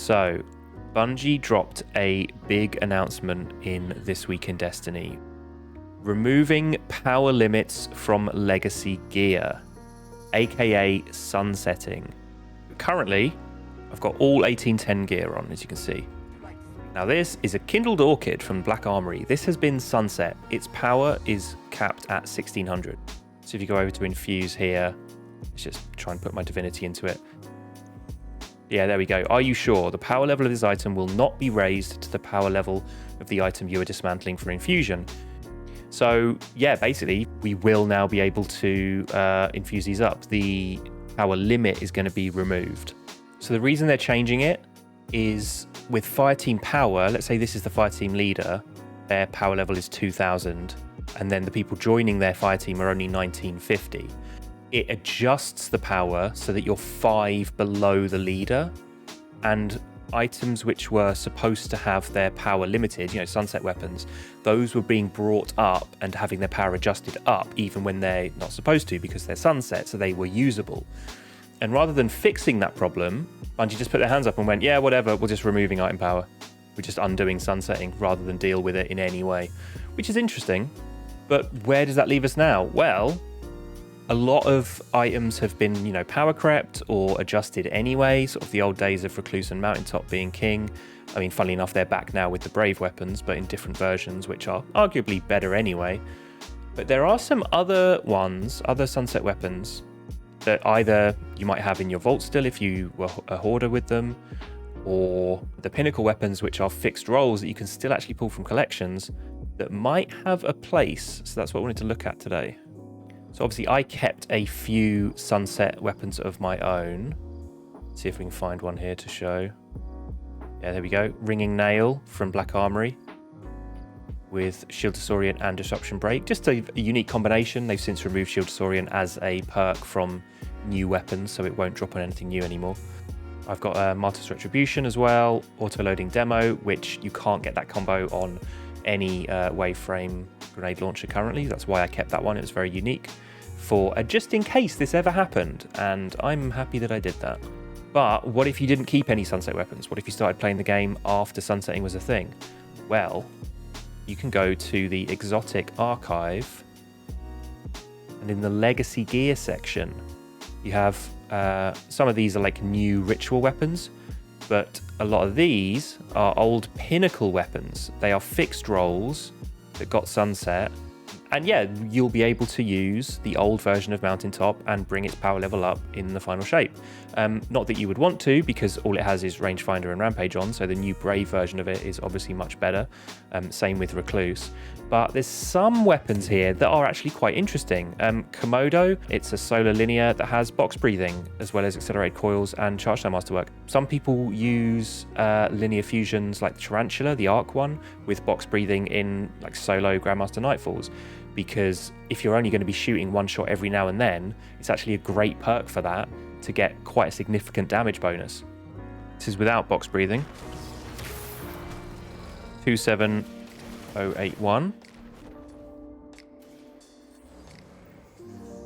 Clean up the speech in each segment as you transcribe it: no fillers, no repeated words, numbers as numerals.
So, Bungie dropped a big announcement in This Week in Destiny. Removing power limits from legacy gear, aka sunsetting. Currently, I've got all 1810 gear on, as you can see. Now this is a Kindled Orchid from Black Armory. This has been sunset. Its power is capped at 1600. So if you go over to infuse here, let's just try and put my divinity into it. Yeah, there we go. Are you sure? The power level of this item will not be raised to the power level of the item you are dismantling for infusion. So yeah, basically, we will now be able to infuse these up. The power limit is going to be removed. So the reason they're changing it is with Fireteam power, let's say this is the Fireteam leader, their power level is 2000, and then the people joining their Fireteam are only 1950. It adjusts the power so that you're 5 below the leader, and items which were supposed to have their power limited, sunset weapons, those were being brought up and having their power adjusted up even when they're not supposed to because they're sunset, so they were usable. And rather than fixing that problem, Bungie just put their hands up and went, yeah, whatever, we're just removing item power. We're just undoing sunsetting rather than deal with it in any way, which is interesting. But where does that leave us now? Well, a lot of items have been, power crept or adjusted anyway, sort of the old days of Recluse and Mountaintop being king. I mean, funnily enough, they're back now with the Brave weapons, but in different versions, which are arguably better anyway. But there are some other ones, other sunset weapons, that either you might have in your vault still if you were a hoarder with them, or the pinnacle weapons, which are fixed rolls that you can still actually pull from collections that might have a place. So that's what I wanted to look at today. So obviously I kept a few sunset weapons of my own. Let's see if we can find one here to show. Yeah, there we go. Ringing Nail from Black Armory with Shield to Saurian and Disruption Break. Just a unique combination. They've since removed Shield to Saurian as a perk from new weapons, so it won't drop on anything new anymore. I've got Martyr's Retribution as well, auto-loading demo, which you can't get that combo on any waveframe grenade launcher currently. That's why I kept that one. It was very unique for just in case this ever happened, and I'm happy that I did that. But what if you didn't keep any sunset weapons? What if you started playing the game after sunsetting was a thing? Well, you can go to the Exotic Archive, and in the Legacy Gear section, you have some of these are like new ritual weapons, but a lot of these are old pinnacle weapons. They are fixed rolls that got sunset. And yeah, you'll be able to use the old version of Mountaintop and bring its power level up in the final shape. Not that you would want to, because all it has is Rangefinder and Rampage on, so the new Brave version of it is obviously much better. Same with Recluse. But there's some weapons here that are actually quite interesting. Komodo, it's a solar linear that has box breathing, as well as accelerated coils and charge time masterwork. Some people use linear fusions like the Tarantula, the Arc one, with box breathing in like solo Grandmaster Nightfalls, because if you're only going to be shooting one shot every now and then, it's actually a great perk for that to get quite a significant damage bonus. This is without box breathing. 27081.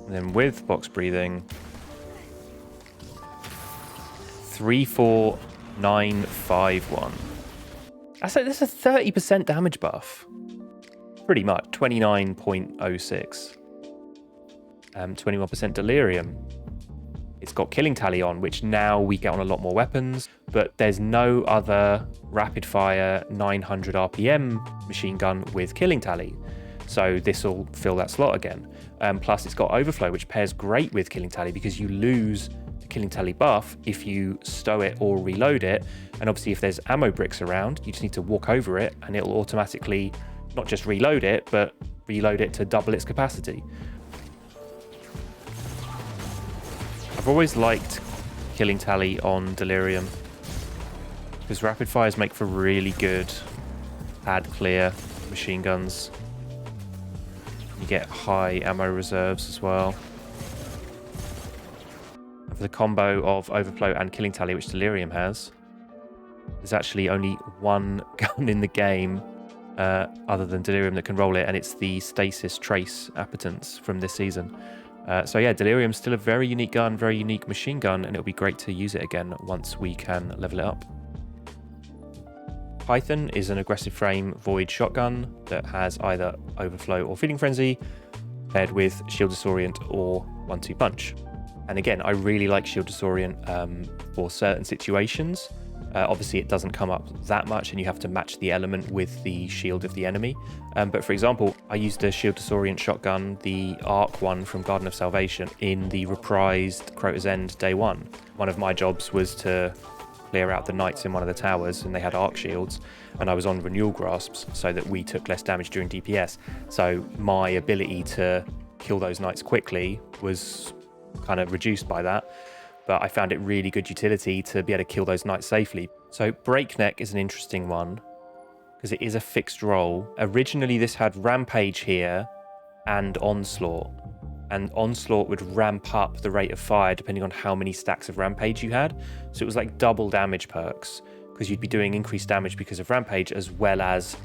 And then with box breathing, 34951. That's a 30% damage buff. Pretty much 29.06. 21% delirium. It's got killing tally on, which now we get on a lot more weapons, but there's no other rapid fire 900 RPM machine gun with killing tally. So this will fill that slot again. Plus it's got overflow, which pairs great with killing tally because you lose the killing tally buff if you stow it or reload it. And obviously if there's ammo bricks around, you just need to walk over it and it'll automatically not just reload it, but reload it to double its capacity. I've always liked killing tally on Delirium because rapid fires make for really good pad clear machine guns. You get high ammo reserves as well. And for the combo of overflow and killing tally, which Delirium has, there's actually only one gun in the game other than Delirium that can roll it, and it's the Stasis Trace Appetence from this season. So yeah, Delirium's still a very unique gun, very unique machine gun, and it'll be great to use it again once we can level it up. Python is an aggressive frame void shotgun that has either overflow or feeding frenzy, paired with shield disorient or 1-2 punch. And again, I really like shield disorient for certain situations. Obviously, it doesn't come up that much, and you have to match the element with the shield of the enemy. But for example, I used a shield disorient shotgun, the Arc one from Garden of Salvation, in the reprised Crota's End Day 1. One of my jobs was to clear out the knights in one of the towers, and they had arc shields, and I was on renewal grasps so that we took less damage during DPS. So my ability to kill those knights quickly was kind of reduced by that, but I found it really good utility to be able to kill those knights safely. So Breakneck is an interesting one because it is a fixed role. Originally this had Rampage here and Onslaught, and Onslaught would ramp up the rate of fire depending on how many stacks of Rampage you had. So it was like double damage perks, because you'd be doing increased damage because of Rampage as well as,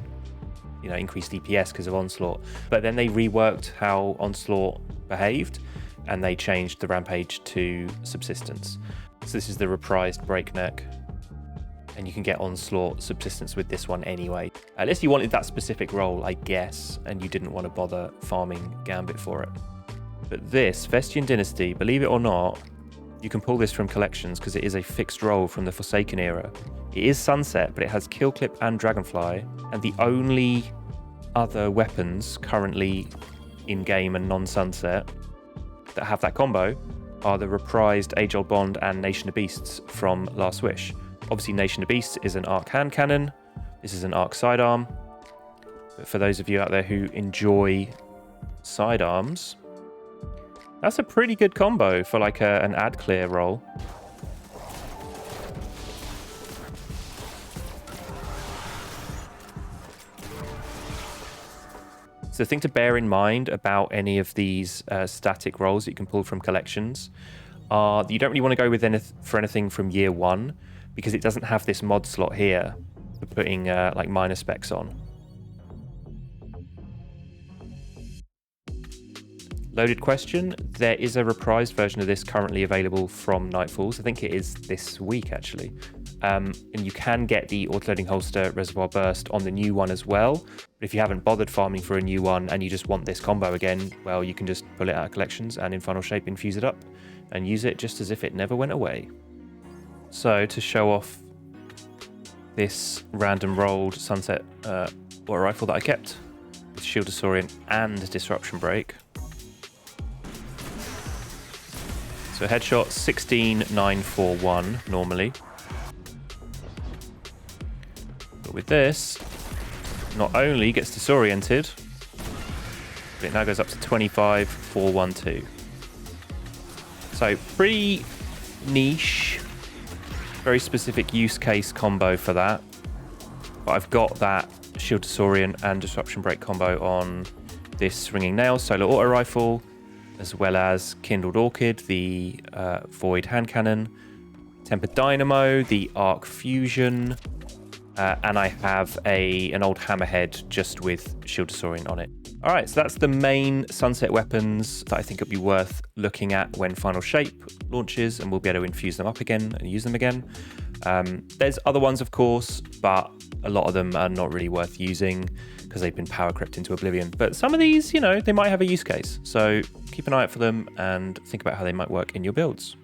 you know, increased DPS because of Onslaught. But then they reworked how Onslaught behaved, and they changed the Rampage to Subsistence. So this is the reprised Breakneck, and you can get Onslaught Subsistence with this one anyway. Unless you wanted that specific role, I guess, and you didn't want to bother farming Gambit for it. But this, Vestian Dynasty, believe it or not, you can pull this from collections because it is a fixed role from the Forsaken era. It is Sunset, but it has Kill Clip and Dragonfly, and the only other weapons currently in-game and non-Sunset that have that combo are the reprised Age-Old Bond and Nation of Beasts from Last Wish. Obviously, Nation of Beasts is an arc hand cannon. This is an arc sidearm. But for those of you out there who enjoy sidearms, that's a pretty good combo for like an ad clear roll. So the thing to bear in mind about any of these static rolls that you can pull from collections are that you don't really want to go with for anything from year 1, because it doesn't have this mod slot here for putting like minor specs on. Loaded question, there is a reprised version of this currently available from Nightfalls. I think it is this week actually. And you can get the autoloading holster Reservoir Burst on the new one as well. But if you haven't bothered farming for a new one and you just want this combo again, well, you can just pull it out of collections and in Final Shape infuse it up and use it just as if it never went away. So to show off this random rolled Sunset water rifle that I kept with Shield Disorient and Disruption Break. So headshot 16941 normally. But with this, not only gets disoriented, but it now goes up to 25412. So pretty niche, very specific use case combo for that. But I've got that Shield Disorient and Disruption Break combo on this Ringing Nails solo auto rifle, as well as Kindled Orchid, the Void hand cannon, Tempered Dynamo, the Arc Fusion, and I have an old Hammerhead just with Shield Disorient on it. All right, so that's the main Sunset weapons that I think it'd be worth looking at when Final Shape launches, and we'll be able to infuse them up again and use them again. There's other ones, of course, but a lot of them are not really worth using because they've been power crept into oblivion. But some of these, you know, they might have a use case. So keep an eye out for them and think about how they might work in your builds.